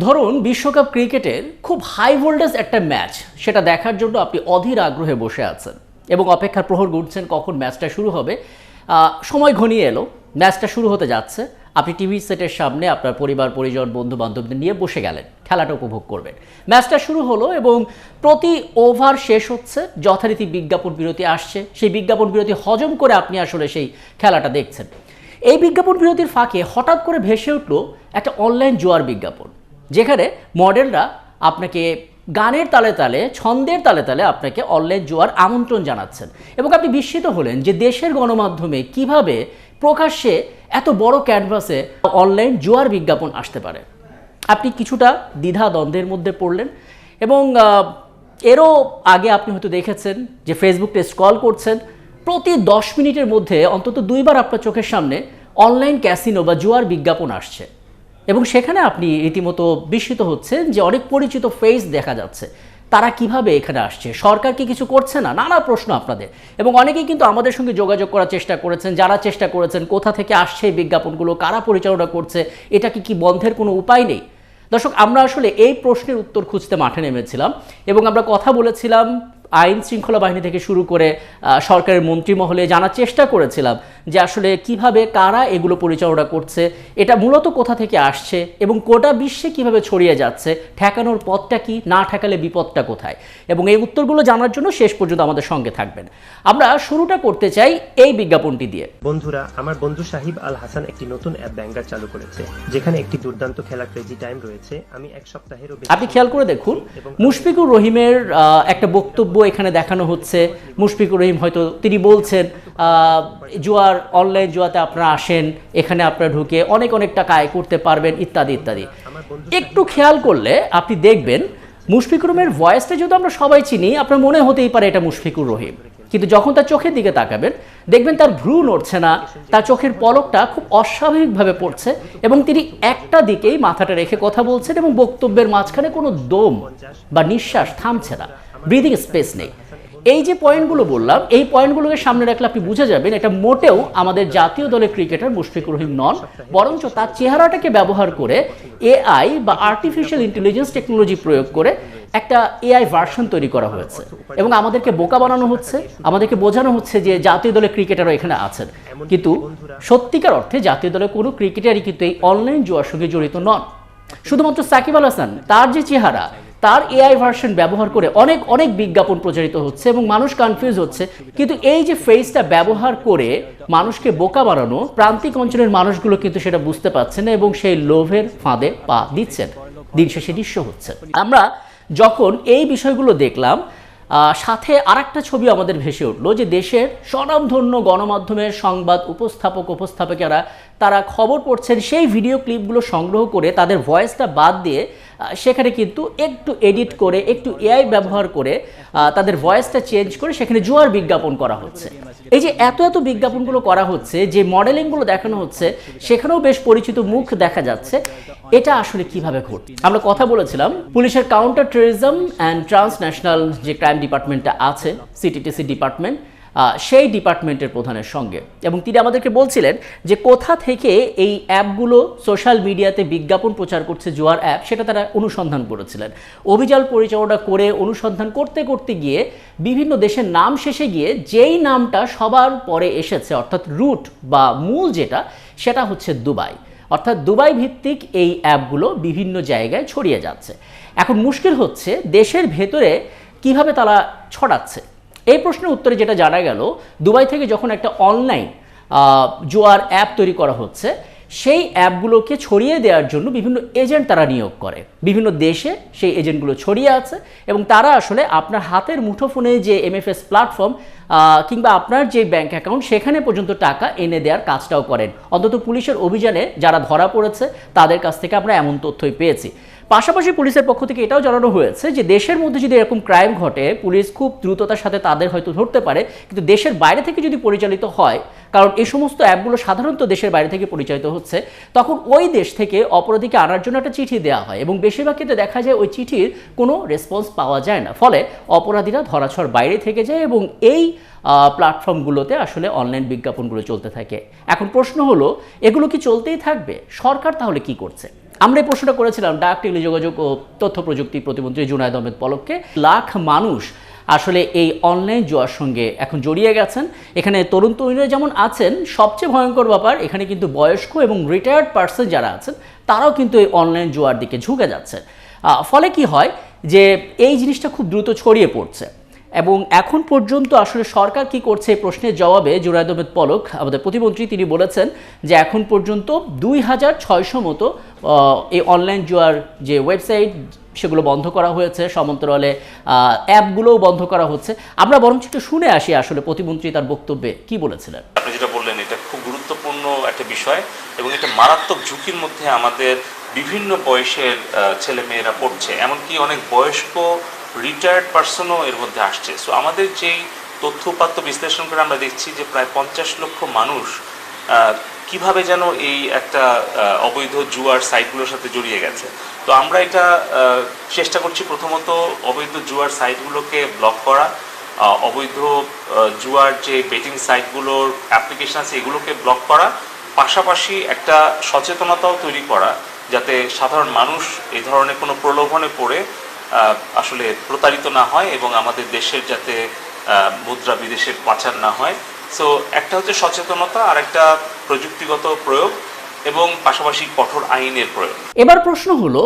ধরুন বিশ্বকাপ ক্রিকেটের খুব হাই ভোল্টেজ একটা ম্যাচ, সেটা দেখার জন্য আপনি অধীর আগ্রহে বসে আছেন এবং অপেক্ষার প্রহর গুনছেন কখন ম্যাচটা শুরু হবে। সময় ঘনিয়ে এলো, ম্যাচটা শুরু হতে যাচ্ছে। আপনি টিভি সেটের সামনে আপনার পরিবার পরিজন বন্ধু বান্ধবদের নিয়ে বসে গেলেন, খেলাটা উপভোগ করবেন। ম্যাচটা শুরু হলো এবং প্রতি ওভার শেষ হচ্ছে, যথারীতি বিজ্ঞাপন বিরতি আসছে। সেই বিজ্ঞাপন বিরতি হজম করে আপনি আসলে সেই খেলাটা দেখছেন। এই বিজ্ঞাপন বিরতির ফাঁকে হঠাৎ করে ভেসে উঠল একটা অনলাইন জুয়ার বিজ্ঞাপন, যেখানে মডেলরা আপনাকে গানের তালে তালে, ছন্দের তালে তালে আপনাকে অনলাইন জুয়ার আমন্ত্রণ জানাচ্ছেন। এবং আপনি বিস্মিত হলেন যে দেশের গণমাধ্যমে কিভাবে প্রকাশ্যে এত বড় ক্যানভাসে অনলাইন জুয়ার বিজ্ঞাপন আসতে পারে। আপনি কিছুটা দ্বিধা দ্বন্দ্বের মধ্যে পড়লেন এবং এরও আগে আপনি হয়তো দেখেছেন যে ফেসবুকে স্ক্রল করছেন, প্রতি 10 মিনিটের মধ্যে অন্তত 2 বার আপনার চোখের সামনে অনলাইন ক্যাসিনো বা জুয়ার বিজ্ঞাপন আসছে এবং সেখানে আপনি রীতিমতো বিস্মিত হচ্ছেন যে অনেক পরিচিত ফেস দেখা যাচ্ছে। তারা কিভাবে এখানে আসছে, সরকার কি কিছু করছে না, নানা প্রশ্ন আপনাদের। এবং অনেকেই কিন্তু আমাদের সঙ্গে যোগাযোগ করার চেষ্টা করেছেন, যারা চেষ্টা করেছেন কোথা থেকে আসছে এই বিজ্ঞাপনগুলো, কারা পরিচালনা করছে, এটা কি বন্ধের কোনো উপায় নেই। দর্শক, আমরা আসলে এই প্রশ্নের উত্তর খুঁজতে মাঠে নেমেছিলাম এবং আমরা কথা বলেছিলাম আইন শৃঙ্খলা বাহিনী থেকে শুরু করে সরকারের মন্ত্রী মহলে, জানার চেষ্টা করেছিলাম যে আসলে কিভাবে কারা এগুলো পরিচালনা করছে, এটা মূলত কোথা থেকে আসছে এবং গোটা বিশ্বে কিভাবে ছড়িয়ে যাচ্ছে, ঠেকানোর পথটা কি, না ঠেকালে বিপদটা কোথায়। এবং এই উত্তরগুলো জানার জন্য শেষ পর্যন্ত আমাদের সঙ্গে থাকবেন। আমরা শুরুটা করতে চাই এই বিজ্ঞাপনটি দিয়ে। বন্ধুরা, আমার বন্ধু সাহিব আল হাসান একটি নতুন অ্যাপ ব্যাঙ্গার চালু করেছে, যেখানে একটি দুর্দান্ত খেলা ক্রেজি টাইম রয়েছে। আমি এক সপ্তাহেরও বেশি। আপনি খেয়াল করে দেখুন, মুশফিকুর রহিমের একটা বক্তব্য এখানে দেখানো হচ্ছে। মুশফিকুর রহিম হয়তো তিনি বলছেন জুয়ার, অনলাইন জুয়াতে আপনারা আসেন, এখানে আপনারা ঢুকে অনেক অনেক টাকা আয় করতে পারবেন ইত্যাদি ইত্যাদি। একটু খেয়াল করলে আপনি দেখবেন মুশফিকুর রহিমের ভয়েসটা যদি আমরা সবাই চিনি, আপনার মনে হতেই পারে এটা মুশফিকুর রহিম, কিন্তু যখন তার চোখের দিকে তাকাবেন দেখবেন তার ভ্রু নড়ছে না, তার চোখের পলকটা খুব অস্বাভাবিকভাবে পড়ছে এবং তিনি একটা দিকেই মাথাটা রেখে কথা বলছেন এবং বক্তব্যের মাঝখানে কোনো দম বা নিঃশ্বাস থামছে না, ব্রিদিং স্পেস নেই। এই যে পয়েন্টগুলো বললাম, এই পয়েন্টগুলোকে সামনে রাখলে আপনি বুঝে যাবেন এটা মোটেও আমাদের জাতীয় দলের ক্রিকেটার মুশফিকুর রহিম নন, বরঞ্চ তার চেহারাটাকে ব্যবহার করে এআই বা আর্টিফিশিয়াল ইন্টেলিজেন্স টেকনোলজি প্রয়োগ করে একটা এআই ভার্সন তৈরি করা হয়েছে এবং আমাদেরকে বোকা বানানো হচ্ছে, আমাদেরকে বোঝানো হচ্ছে যে জাতীয় দলের ক্রিকেটারও এখানে আছেন। কিন্তু সত্যিকার অর্থে জাতীয় দলের কোনো ক্রিকেটারই কিন্তু এই অনলাইন জুয়ার সঙ্গে জড়িত নন। শুধুমাত্র সাকিব আল হাসান, তার যে চেহারা, তার এআই ভার্সন ব্যবহার করে অনেক অনেক বিজ্ঞাপন প্রচারিত হচ্ছে এবং মানুষ কনফিউজ হচ্ছে। কিন্তু এই যে ফেসটা ব্যবহার করে মানুষকে বোকা বানানো, প্রান্তিক অঞ্চলের মানুষগুলো কিন্তু সেটা বুঝতে পারছে না এবং সেই লোভের ফাঁদে পা দিচ্ছেন, দিন শেষে নিঃস্ব হচ্ছে। আমরা যখন এই বিষয়গুলো দেখলাম, সাথে আরেকটা ছবি আমাদের ভেসে উঠলো যে দেশের স্বনামধন্য গণমাধ্যমের সংবাদ উপস্থাপকেরা তারা খবর পড়ছেন, সেই ভিডিও ক্লিপগুলো সংগ্রহ করে তাদের ভয়েসটা বাদ দিয়ে সেখানে কিন্তু একটু এডিট করে, একটু এআই ব্যবহার করে তাদের ভয়েসটা চেঞ্জ করে সেখানে জুয়ার বিজ্ঞাপন করা হচ্ছে। এই যে এত এত বিজ্ঞাপনগুলো করা হচ্ছে, যে মডেলিংগুলো দেখানো হচ্ছে, সেখানেও বেশ পরিচিত মুখ দেখা যাচ্ছে। এটা আসলে কিভাবে ঘটছে? আমরা কথা বলেছিলাম পুলিশের কাউন্টার টেররিজম অ্যান্ড ট্রান্সন্যাশনাল যে ক্রাইম ডিপার্টমেন্টটা আছে, সিটিটিসি ডিপার্টমেন্ট, সেই ডিপার্টমেন্টের প্রধানের সঙ্গে, এবং তিনি আমাদেরকে বলছিলেন যে কোথা থেকে এই অ্যাপগুলো সোশ্যাল মিডিয়াতে বিজ্ঞাপন প্রচার করছে জুয়ার অ্যাপ, সেটা তারা অনুসন্ধান করেছিলেন। অভিযান পরিচালনা করে অনুসন্ধান করতে করতে গিয়ে বিভিন্ন দেশের নাম শেষে গিয়ে যেই নামটা সবার পরে এসেছে, অর্থাৎ রুট বা মূল যেটা, সেটা হচ্ছে দুবাই। অর্থাৎ দুবাই ভিত্তিক এই অ্যাপগুলো বিভিন্ন জায়গায় ছড়িয়ে যাচ্ছে। এখন মুশকিল হচ্ছে দেশের ভেতরে কিভাবে তারা ছড়াচ্ছে। এই প্রশ্নের উত্তরে যেটা জানা গেল, দুবাই থেকে যখন একটা অনলাইন জুয়ার অ্যাপ তৈরি করা হচ্ছে, সেই অ্যাপগুলোকে ছড়িয়ে দেওয়ার জন্য বিভিন্ন এজেন্ট তারা নিয়োগ করে। বিভিন্ন দেশে সেই এজেন্টগুলো ছড়িয়ে আছে এবং তারা আসলে আপনার হাতের মুঠোফোনে যে এমএফএস প্ল্যাটফর্ম কিংবা আপনার যে ব্যাংক অ্যাকাউন্ট, সেখানে পর্যন্ত টাকা এনে দেওয়ার কাজটাও করেন। অন্তত পুলিশের অভিযানে যারা ধরা পড়েছে তাদের কাছ থেকে আমরা এমন তথ্যই পেয়েছি। পাশাপাশি পুলিশের পক্ষ থেকে এটাও জানানো হয়েছে যে দেশের মধ্যে যদি এরকম ক্রাইম ঘটে, পুলিশ খুব দ্রুততার সাথে তাদের হয়তো ধরতে পারে, কিন্তু দেশের বাইরে থেকে যদি পরিচালিত হয়, কারণ এই সমস্ত অ্যাপগুলো সাধারণত দেশের বাইরে থেকে পরিচালিত হচ্ছে, তখন ওই দেশ থেকে অপরাধীকে আনার জন্য একটা চিঠি দেওয়া হয় এবং বেশিরভাগ ক্ষেত্রে দেখা যায় ওই চিঠির কোনো রেসপন্স পাওয়া যায় না, ফলে অপরাধীরা ধরাছোঁয়ার বাইরে থেকে যায় এবং এই প্ল্যাটফর্মগুলোতে আসলে অনলাইন বিজ্ঞাপনগুলো চলতে থাকে। এখন প্রশ্ন হলো, এগুলো কি চলতেই থাকবে? সরকার তাহলে কি করছে? আমরা এই প্রশ্নটা করেছিলাম ডাক টেলিযোগাযোগ ও তথ্য প্রযুক্তি প্রতিমন্ত্রী জুনায়েদ আহমেদ পলককে। লাখ মানুষ আসলে এই অনলাইন জুয়ার সঙ্গে এখন জড়িয়ে গেছেন। এখানে তরুণ তরুণীরা যেমন আছেন, সবচেয়ে ভয়ঙ্কর ব্যাপার এখানে কিন্তু বয়স্ক এবং রিটায়ার্ড পার্সন যারা আছেন তারাও কিন্তু এই অনলাইন জুয়ার দিকে ঝুঁকে যাচ্ছে। ফলে কি হয় যে এই জিনিসটা খুব দ্রুত ছড়িয়ে পড়ছে এবং এখন পর্যন্ত আসলে সরকার কি করছে এই প্রশ্নের জবাবে জুনায়েদ আহমেদ পলক আমাদের প্রতিমন্ত্রী তিনি বলেছেন যে এখন পর্যন্ত 2600 মতো এই অনলাইন জুয়ার যে ওয়েবসাইট সেগুলো বন্ধ করা হয়েছে, সমান্তরালে অ্যাপগুলোও বন্ধ করা হচ্ছে। আমরা বরঞ্চ একটু শুনে আসি আসলে প্রতিমন্ত্রী তার বক্তব্যে কি বলেছিলেন। আপনি যেটা বললেন এটা খুব গুরুত্বপূর্ণ একটা বিষয় এবং এটা মারাত্মক ঝুঁকির মধ্যে আমাদের বিভিন্ন বয়সের ছেলেমেয়েরা পড়ছে, এমনকি অনেক বয়স্ক রিটায়ার্ড পার্সনও এর মধ্যে আসছে। সো আমাদের যেই তথ্য উপাত্ত বিশ্লেষণ করে আমরা দেখছি যে প্রায় 50 লক্ষ মানুষ কিভাবে যেন এই একটা অবৈধ জুয়ার সাইটগুলোর সাথে জড়িয়ে গেছে। তো আমরা এটা চেষ্টা করছি প্রথমত অবৈধ জুয়ার সাইটগুলোকে ব্লক করা, অবৈধ জুয়ার যে বেটিং সাইটগুলোর অ্যাপ্লিকেশন আছে এগুলোকে ব্লক করা, পাশাপাশি একটা সচেতনতাও তৈরি করা যাতে সাধারণ মানুষ এই ধরনের কোনো প্রলোভনে পড়ে আসলে প্রতারিত না হয় এবং আমাদের দেশের যাতে মুদ্রা বিদেশে পাচার না হয়। সো একটা হচ্ছে সচেতনতা, আর একটা প্রযুক্তিগত প্রয়োগ এবং পাশাপাশি কঠোর আইনের প্রয়োগ। এবার প্রশ্ন হলো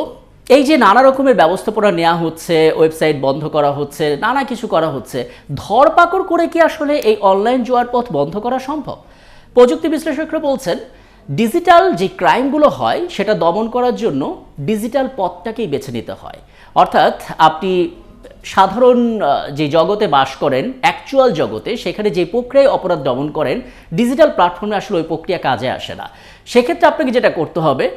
এই যে নানা রকমের ব্যবস্থাপনা নেওয়া হচ্ছে, ওয়েবসাইট বন্ধ করা হচ্ছে, নানা কিছু করা হচ্ছে, ধরপাকড় করে কি আসলে এই অনলাইন জুয়ার পথ বন্ধ করা সম্ভব? প্রযুক্তি বিশ্লেষকরা বলছেন ডিজিটাল যে ক্রাইমগুলো হয় সেটা দমন করার জন্য ডিজিটাল পথটাকেই বেছে নিতে হয়। অর্থাৎ আপনি সাধারণ যে জগতে বাস করেন, অ্যাকচুয়াল জগতে, সেখানে যে প্রক্রিয়ায় অপরাধ দমন করেন ডিজিটাল প্ল্যাটফর্মে আসলে ওই প্রক্রিয়া কাজে আসে না। সেক্ষেত্রে আপনাকে যেটা করতে হবে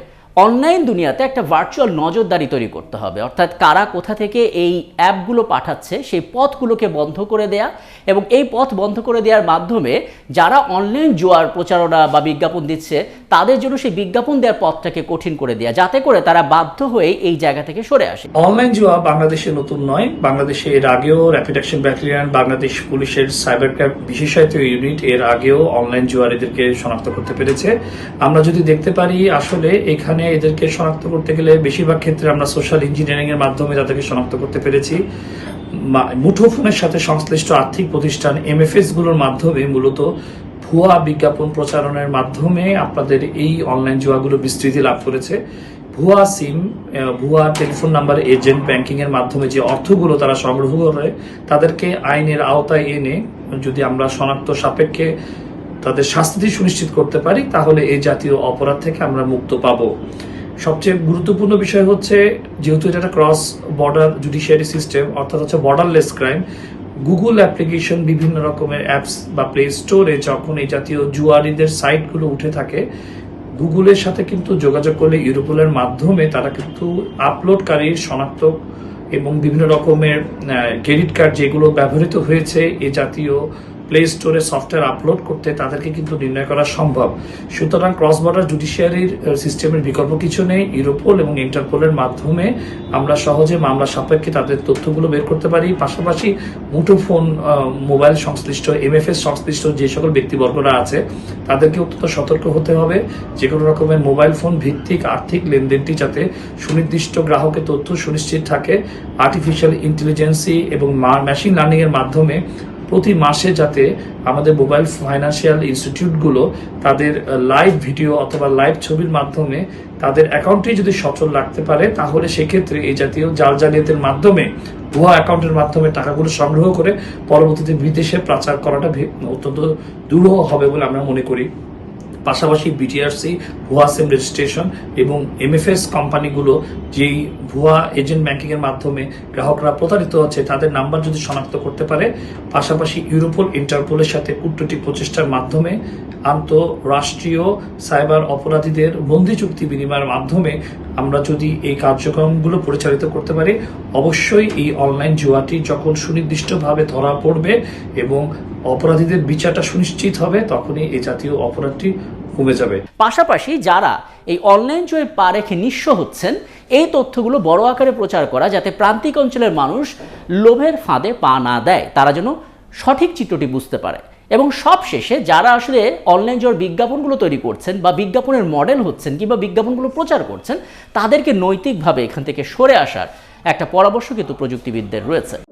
অনলাইন দুনিয়াতে একটা ভার্চুয়াল নজরদারি তৈরি করতে হবে। অর্থাৎ কারা কোথা থেকে এই অ্যাপগুলো পাঠাচ্ছে সেই পথগুলোকে বন্ধ করে দেয়া এবং এই পথ বন্ধ করে দেওয়ার মাধ্যমে যারা অনলাইন জুয়ার প্রচারণা বা বিজ্ঞাপন দিচ্ছে তাদের জন্য সেই বিজ্ঞাপন দেওয়ার পথটাকে কঠিন করে দেয়া, যাতে করে তারা বাধ্য হয়ে এই জায়গা থেকে সরে আসে। অনলাইন জুয়া বাংলাদেশে নতুন নয়। বাংলাদেশে এর আগেও র্যাপিড অ্যাকশন ব্যাটালিয়ন, বাংলাদেশ পুলিশের সাইবার ক্রাইম বিশেষায়িত ইউনিট এর আগেও অনলাইন জুয়ারিদেরকে শনাক্ত করতে পেরেছে। আমরা যদি দেখতে পারি আসলে এখানে এদেরকে শনাক্ত করতে গেলে বেশিরভাগ ক্ষেত্রে আমরা সোশ্যাল ইঞ্জিনিয়ারিং এর মাধ্যমে তাদেরকে শনাক্ত করতে পেরেছি। মুঠোফোনের সাথে সংশ্লিষ্ট আর্থিক প্রতিষ্ঠান এমএফএস গুলোর মাধ্যমে মূলত ভুয়া বিজ্ঞাপন প্রচারণের মাধ্যমে আপনাদের এই অনলাইন জুয়াগুলো বিস্তৃতি লাভ করেছে। ভুয়া সিম, ভুয়া টেলিফোন নাম্বার, এজেন্ট ব্যাংকিং এর মাধ্যমে যে অর্থগুলো তারা সংগ্রহ করে তাদেরকে আইনের আওতায় এনে যদি আমরা শনাক্ত সাপেক্ষে তাদের শাস্তি সুনিশ্চিত করতে পারি তাহলে এই জাতীয় অপরাধ থেকে আমরা মুক্ত পাবো। সবচেয়ে গুরুত্বপূর্ণ বিষয় হচ্ছে যেহেতু এটা একটা ক্রস বর্ডার জুডিশিয়ারি সিস্টেম, অর্থাৎ হচ্ছে বর্ডারলেস ক্রাইম, গুগল অ্যাপ্লিকেশন, বিভিন্ন রকমের অ্যাপস বা প্লে স্টোরে যখন এই জাতীয় জুয়ারিদের সাইটগুলো উঠে থাকে গুগলের সাথে কিন্তু যোগাযোগ করলে ইউরোপলের মাধ্যমে তারা কিন্তু আপলোডকারীর শনাক্ত এবং বিভিন্ন রকমের ক্রেডিট কার্ড যেগুলো ব্যবহৃত হয়েছে এই জাতীয় প্লে স্টোরে সফটওয়্যার আপলোড করতে তাদেরকে কিন্তু নির্ণয় করা সম্ভব। সুতরাং ক্রস বর্ডার জুডিশিয়ারির সিস্টেমের বিকল্প কিছু নেই। ইউরোপল এবং ইন্টারপোলের মাধ্যমে আমরা সহজে মামলা সাপেক্ষে তাদের তথ্যগুলো বের করতে পারি। পাশাপাশি মুঠোফোন, মোবাইল সংশ্লিষ্ট, এমএফএস সংশ্লিষ্ট যে সকল ব্যক্তিবর্গরা আছে তাদেরকে অত্যন্ত সতর্ক হতে হবে। যে কোনো রকমের মোবাইল ফোন ভিত্তিক আর্থিক লেনদেনটি যাতে সুনির্দিষ্ট গ্রাহকের তথ্য সুনিশ্চিত থাকে, আর্টিফিশিয়াল ইন্টেলিজেন্সি এবং মেশিন লার্নিং এর মাধ্যমে প্রতি মাসে যাতে আমাদের মোবাইল ফাইন্যান্সিয়াল ইনস্টিটিউটগুলো তাদের লাইভ ভিডিও অথবা লাইভ ছবির মাধ্যমে তাদের অ্যাকাউন্টে যদি সচল রাখতে পারে তাহলে সেক্ষেত্রে এই জাতীয় জাল জালিয়াতের মাধ্যমে ভুয়া অ্যাকাউন্টের মাধ্যমে টাকাগুলো সংগ্রহ করে পরবর্তীতে বিদেশে পাচার করাটা অত্যন্ত দুরূহ হবে বলে আমরা মনে করি। পাশাপাশি বিটিআরসি, ভুয়া সিম রেজিস্ট্রেশন এবং এমএফএস কোম্পানিগুলো যেই ভুয়া এজেন্ট ব্যাংকিং এর মাধ্যমে গ্রাহকরা প্রতারিত হচ্ছে তাদের নাম্বার যদি শনাক্ত করতে পারে, পাশাপাশি ইউরোপল, ইন্টারপোলের সাথে কূটনৈতিক প্রচেষ্টার মাধ্যমে আন্তঃরাষ্ট্রীয় সাইবার অপরাধীদের বন্দি চুক্তি বিনিময়ের মাধ্যমে আমরা যদি এই কার্যক্রমগুলো পরিচালিত করতে পারি অবশ্যই এই অনলাইন জুয়াটি যখন সুনির্দিষ্টভাবে ধরা পড়বে এবং অপরাধীদের বিচারটা সুনিশ্চিত হবে তখনই এই জাতীয় অপরাধটি কমে যাবে। পাশাপাশি যারা এই অনলাইন জুয়ায় পা রেখে নিঃস্ব হচ্ছেন এই তথ্যগুলো বড় আকারে প্রচার করা যাতে প্রান্তিক অঞ্চলের মানুষ লোভের ফাঁদে পা না দেয়, তারা যেন সঠিক চিত্রটি বুঝতে পারে। এবং সব শেষে যারা আসলে অনলাইন জুয়ার বিজ্ঞাপনগুলো তৈরি করছেন বা বিজ্ঞাপনের মডেল হচ্ছেন কিংবা বিজ্ঞাপনগুলো প্রচার করছেন, তাদেরকে নৈতিকভাবে এখান থেকে সরে আসার একটা পরামর্শ কিন্তু প্রযুক্তিবিদদের রয়েছে।